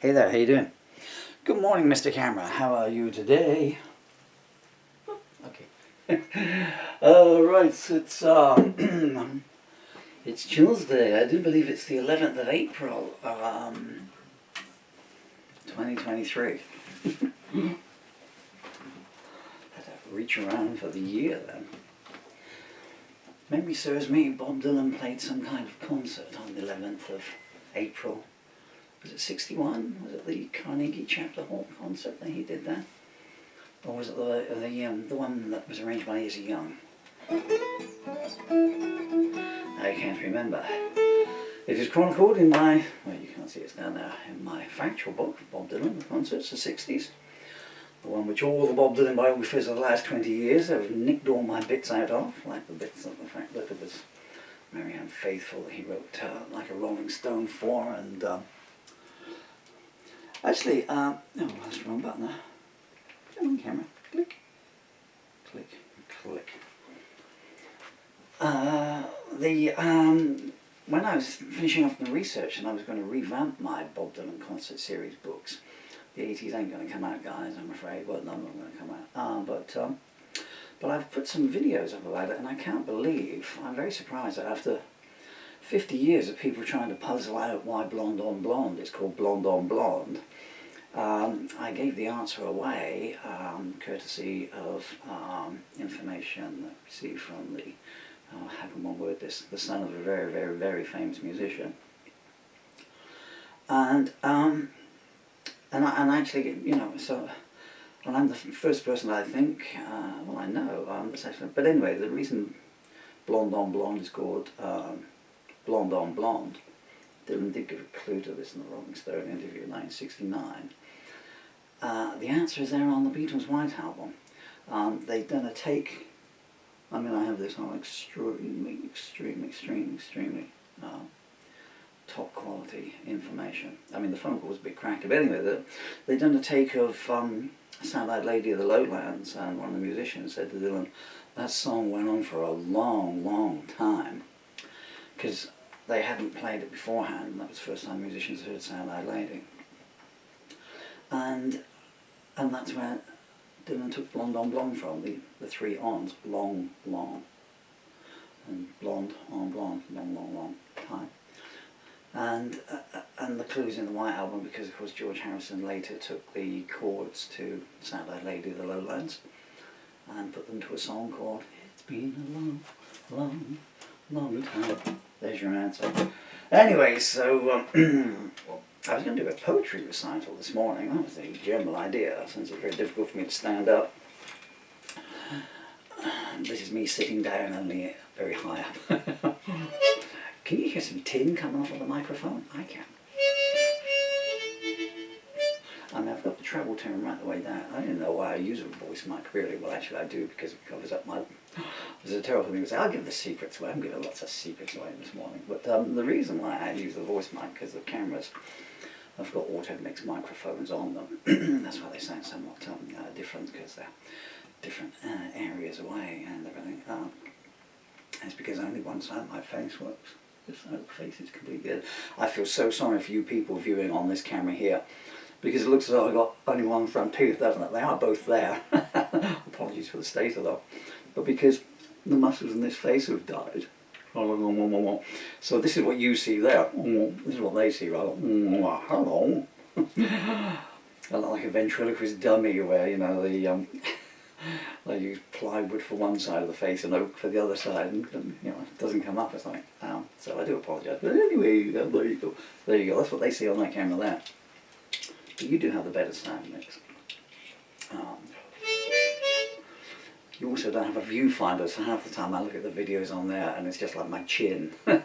Hey there, how you doing? Good morning, Mr. Camera. How are you today? Okay. Right, it's Tuesday. I do believe it's the 11th of April, 2023. Had to reach around for the year then. Memory serves me, Bob Dylan played some kind of concert on the 11th of April. Was it 61? Was it the Carnegie Chapter Hall concert that he did there? Or was it the one that was arranged by Izzy Young? I can't remember. It is chronicled in my, well, you can't see it's down there, in my factual book, Bob Dylan, the concerts, the 60s. The one which all the Bob Dylan biographies of the last 20 years have nicked all my bits out of, like the bits of the fact that it was Marianne Faithfull that he wrote like a Rolling Stone for, and actually, oh, that's the wrong button there. Come on, camera. Click. Click. Click. When I was finishing off the research and I was going to revamp my Bob Dylan concert series books, the 80s ain't going to come out, guys, I'm afraid. Well, none of them are going to come out. But I've put some videos up about it, and I can't believe, I'm very surprised that after 50 years of people trying to puzzle out why Blonde on Blonde is called Blonde on Blonde, I gave the answer away, courtesy of information that I received from the, how can one word this, the son of a very, very, very famous musician. And actually, you know, so, and I'm the first person I think, well, I know, that's actually, but anyway, the reason Blonde on Blonde is called Blonde on Blonde, Dylan did give a clue to this in the Rolling Stone interview in 1969. The answer is there on the Beatles' White Album. They've done a take, I mean, I have this on extremely top quality information. I mean, the phone call was a bit cracked, but anyway, they've done a take of Sad-Eyed Lady of the Lowlands, and one of the musicians said to Dylan, that song went on for a long, long time, because they hadn't played it beforehand, and that was the first time musicians heard Sad-Eyed Lady. And that's where Dylan took Blonde on Blonde from, the three ons, long, long, and Blonde on Blonde, long, long, long time. And the clues in the White Album, because of course George Harrison later took the chords to Sad-Eyed Lady of the Lowlands and put them to a song called It's Been a Long, Long, Long Time. There's your answer. Anyway, so I was going to do a poetry recital this morning. That was the general idea, since it's very difficult for me to stand up. This is me sitting down only very high up. Can you hear some tin coming off of the microphone? I can. I mean, I've got the treble tone right the way down. I didn't know why I use a voice mic really. Well, actually I do, because it covers up my... It's a terrible thing to say. I'll give the secrets away. I'm giving lots of secrets away this morning. But the reason why I use the voice mic, because the cameras have got auto mix microphones on them. That's why they sound somewhat different, because they're different areas away and everything. It's because only one side of my face works. This side of the face is completely dead. I feel so sorry for you people viewing on this camera here, because it looks as though I've got only one front tooth, doesn't it? They are both there. Apologies for the state of them. But because the muscles in this face have died. So this is what you see there. This is what they see, right? Hello. I look like a ventriloquist dummy where, you know, they use plywood for one side of the face and oak for the other side, and you know, it doesn't come up or something. So I do apologise. But anyway, there you go. There you go. That's what they see on that camera there. But you do have the better sound mix. You also don't have a viewfinder, so half the time I look at the videos on there and it's just like my chin. You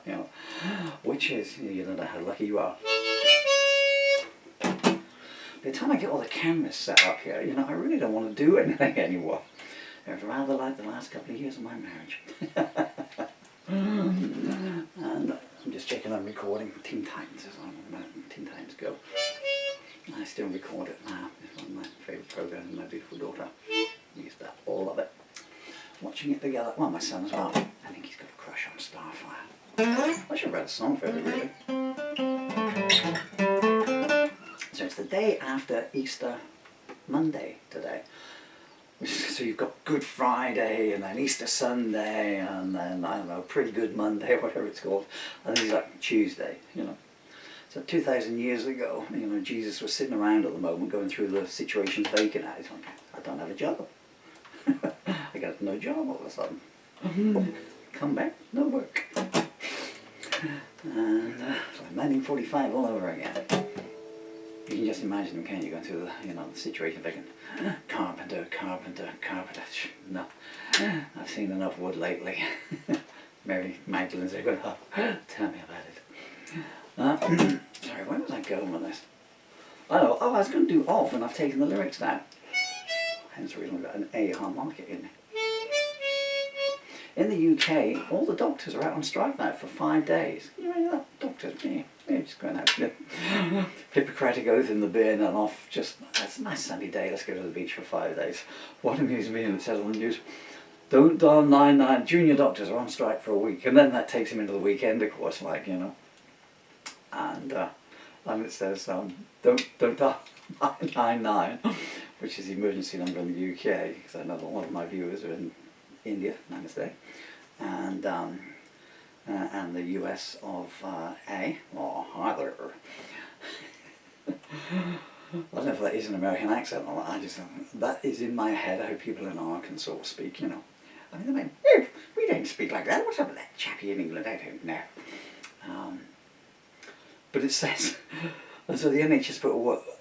know, which is, you don't know how lucky you are. By the time I get all the cameras set up here, you know, I really don't want to do anything anymore. It's rather like the last couple of years of my marriage. And I'm just checking I'm recording. Teen Titans is on a minute. Teen Titans Go. I still record it now. It's one of my favourite programs with my beautiful daughter. We used to all of it. Watching it together. Well, my son as well. I think he's got a crush on Starfire. I should write a song for everybody. day after Easter Monday today. So you've got Good Friday and then Easter Sunday and then, I don't know, Pretty Good Monday or whatever it's called. I think it's like Tuesday, you know. So 2,000 years ago, you know, Jesus was sitting around at the moment going through the situation vacant out. He's like, I don't have a job. I got no job all of a sudden. Come back, no work. And it's like 1945 all over again. You can just imagine them, can't you, going through the, you know, the situation vacant. Carpenter, carpenter, carpenter. No, I've seen enough wood lately. Mary Magdalene's there going, oh, tell me about it. Sorry, where was I going with this? I know, oh, I was going to do off and I've taken the lyrics down. Hence the reason we've got an A harmonica in there. In the UK, all the doctors are out on strike now for 5 days. You know that? Doctors, yeah, just going out. Hippocratic oath in the bin and off. Just, it's a nice sunny day, let's go to the beach for 5 days. What amused me, and it says on the news, don't dial 99, junior doctors are on strike for a week. And then that takes him into the weekend, of course, like, you know. And it says, don't dial 999, which is the emergency number in the UK, because I know that a lot of my viewers are in India, namaste, and the US of A, or either. I don't know if that is an American accent or not, I just, that is in my head how people in Arkansas speak, you know. I mean, they mean, oh, we don't speak like that, what's up with that chappie in England, I don't know. But it says, and so the NHS put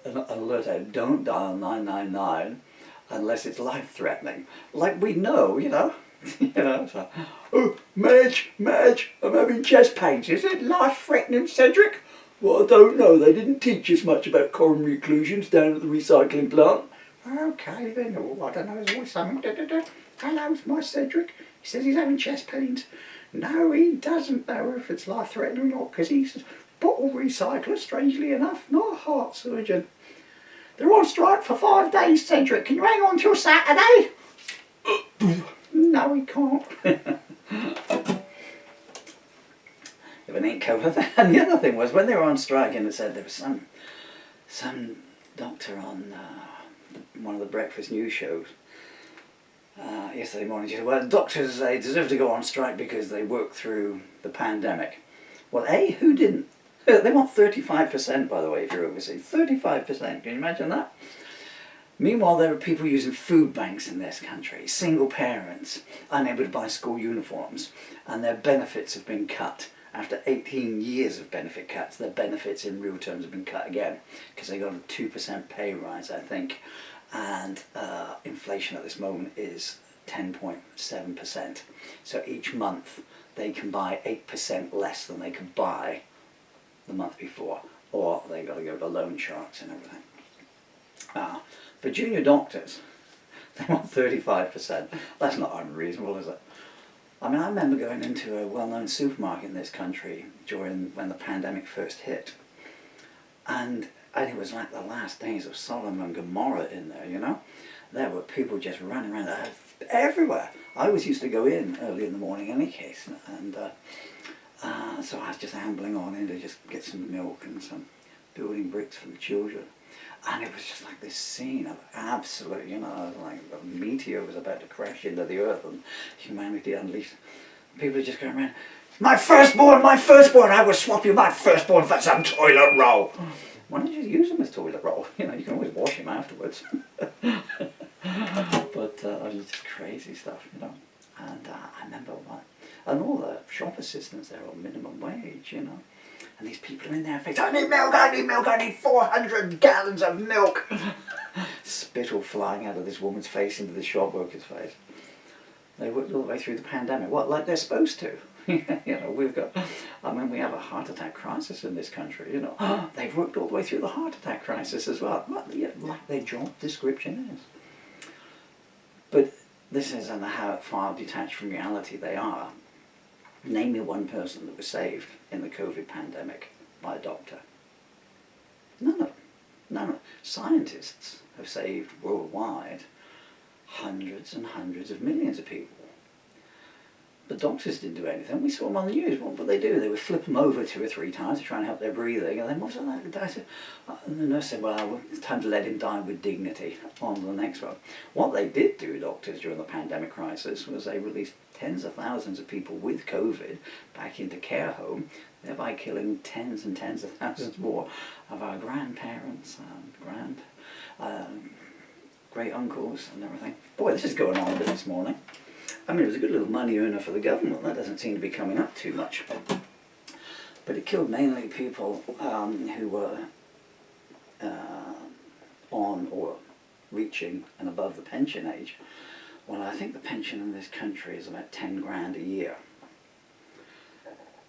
an alert out, don't dial 999 unless it's life-threatening. Like we know, you know. You know, so, oh, Madge, I'm having chest pains. Is it life-threatening, Cedric? Well, I don't know. They didn't teach us much about coronary occlusions down at the recycling plant. Okay, then. Oh, I don't know. There's always something. Hello, it's my Cedric. He says he's having chest pains. No, he doesn't know if it's life-threatening or not, because he's a bottle recycler, strangely enough, not a heart surgeon. They're on strike for 5 days, Cedric. Can you hang on till Saturday? No, he can't. If it ain't covered. And the other thing was, when they were on strike, and it said there was some doctor on one of the breakfast news shows yesterday morning. She said, well, doctors, they deserve to go on strike because they worked through the pandemic. Well, A, who didn't? They want 35%, by the way, if you're overseas. 35%, can you imagine that? Meanwhile, there are people using food banks in this country, single parents, unable to buy school uniforms, and their benefits have been cut. After 18 years of benefit cuts, their benefits in real terms have been cut again, because they got a 2% pay rise, I think, and inflation at this moment is 10.7%. So each month they can buy 8% less than they could buy the month before, or they got to go to loan sharks and everything. But junior doctors, they want 35%. That's not unreasonable, is it? I mean, I remember going into a well-known supermarket in this country when the pandemic first hit, and it was like the last days of Sodom and Gomorrah in there, you know? There were people just running around everywhere. I always used to go in early in the morning in any case, and so I was just ambling on in to just get some milk and some building bricks for the children. And it was just like this scene of absolute, you know, like a meteor was about to crash into the earth and humanity unleashed. People are just going around, my firstborn, I will swap you my firstborn for some toilet roll. Why don't you use him as toilet roll? You know, you can always wash him afterwards. But it's just crazy stuff, you know. And I remember and all the shop assistants there on minimum wage, you know. And these people are in their face, I need milk, I need 400 gallons of milk. Spittle flying out of this woman's face into the shop worker's face. They worked all the way through the pandemic. What, like they're supposed to? You know, we have a heart attack crisis in this country, you know. They've worked all the way through the heart attack crisis as well. Like their job description is. But this is how far detached from reality they are. Name me one person that was saved in the COVID pandemic by a doctor. None of them. None of them. Scientists have saved worldwide hundreds and hundreds of millions of people. But doctors didn't do anything. We saw them on the news. What would they do? They would flip them over 2 or 3 times to try and help their breathing. And then what was that guy said? And the nurse said, well, it's time to let him die with dignity. On to the next one. What they did do, doctors, during the pandemic crisis was they released tens of thousands of people with COVID back into care home, thereby killing tens and tens of thousands more of our grandparents and great uncles and everything. Boy, this is going on a bit this morning. I mean, it was a good little money earner for the government. That doesn't seem to be coming up too much. But it killed mainly people who were on or reaching and above the pension age. Well, I think the pension in this country is about 10 grand a year.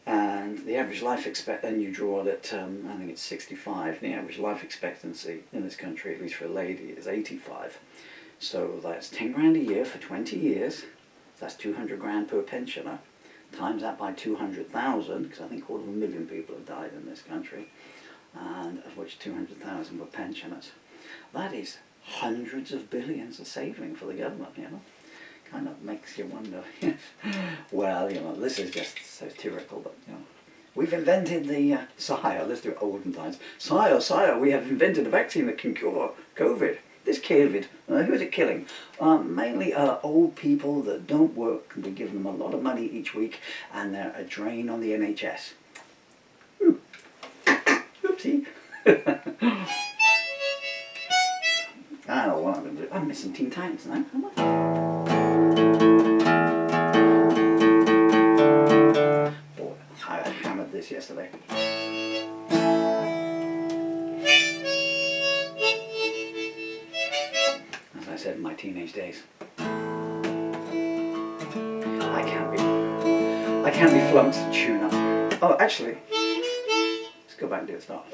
And the average life expectancy, and you draw it at, I think it's 65, the average life expectancy in this country, at least for a lady, is 85. So that's 10 grand a year for 20 years. That's 200 grand per pensioner. Times that by 200,000, because I think 250,000 people have died in this country, and of which 200,000 were pensioners. That is hundreds of billions of saving for the government, you know. Kind of makes you wonder. Well, you know, this is just satirical, but, you know. We've invented the, sire, let's do it olden times. Sire, we have invented a vaccine that can cure COVID. This COVID, who is it killing? Mainly old people that don't work. We give them a lot of money each week, and they're a drain on the NHS. Oopsie. I don't know what I'm going to do. I'm missing Teen Titans now, am I? Boy, I hammered this yesterday. As I said in my teenage days. I can't be flunked to tune up. Oh, actually, let's go back and do the start.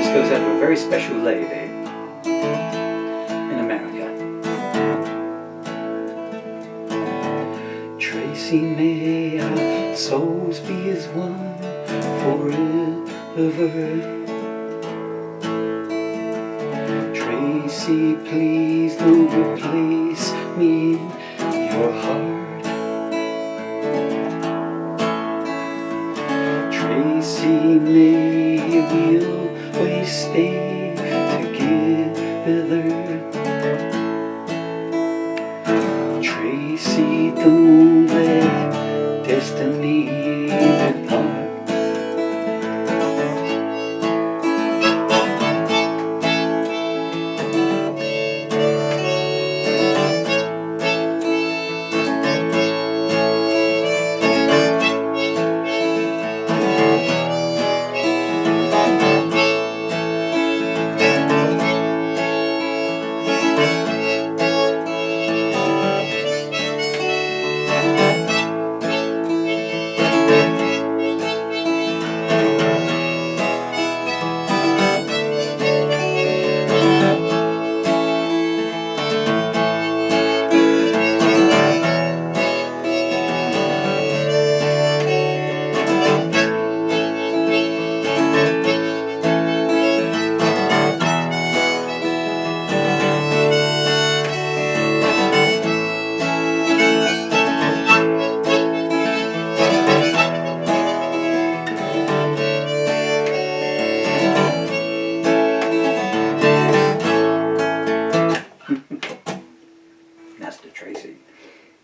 Goes out to a very special lady in America. Tracy, may our souls be as one forever. Tracy, please don't replace me in your heart. Tracy, may we'll always stay together. Tracy, don't let destiny depart.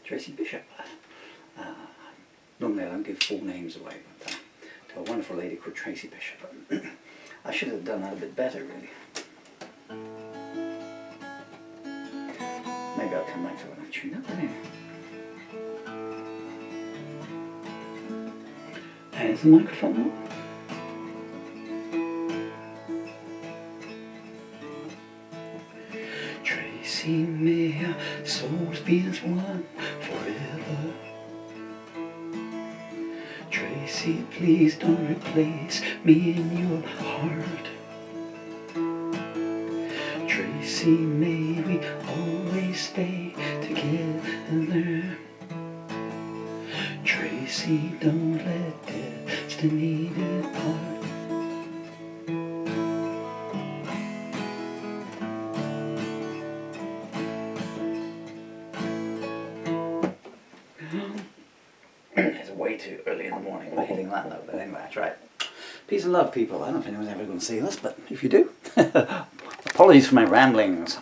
Tracy Bishop. Normally I don't give full names away, but to a wonderful lady called Tracy Bishop. I should have done that a bit better, really. Maybe I'll come back to it when I've tuned up, anyway. There's the microphone now. Tracy, may our souls be as one forever. Tracy, please don't replace me in your heart. Tracy, may we always stay together. Tracy, don't let destiny depart. It's way too early in the morning for hitting that note, but anyway, that's right. Peace and love, people. I don't know if anyone's ever going to see this, but if you do, apologies for my ramblings.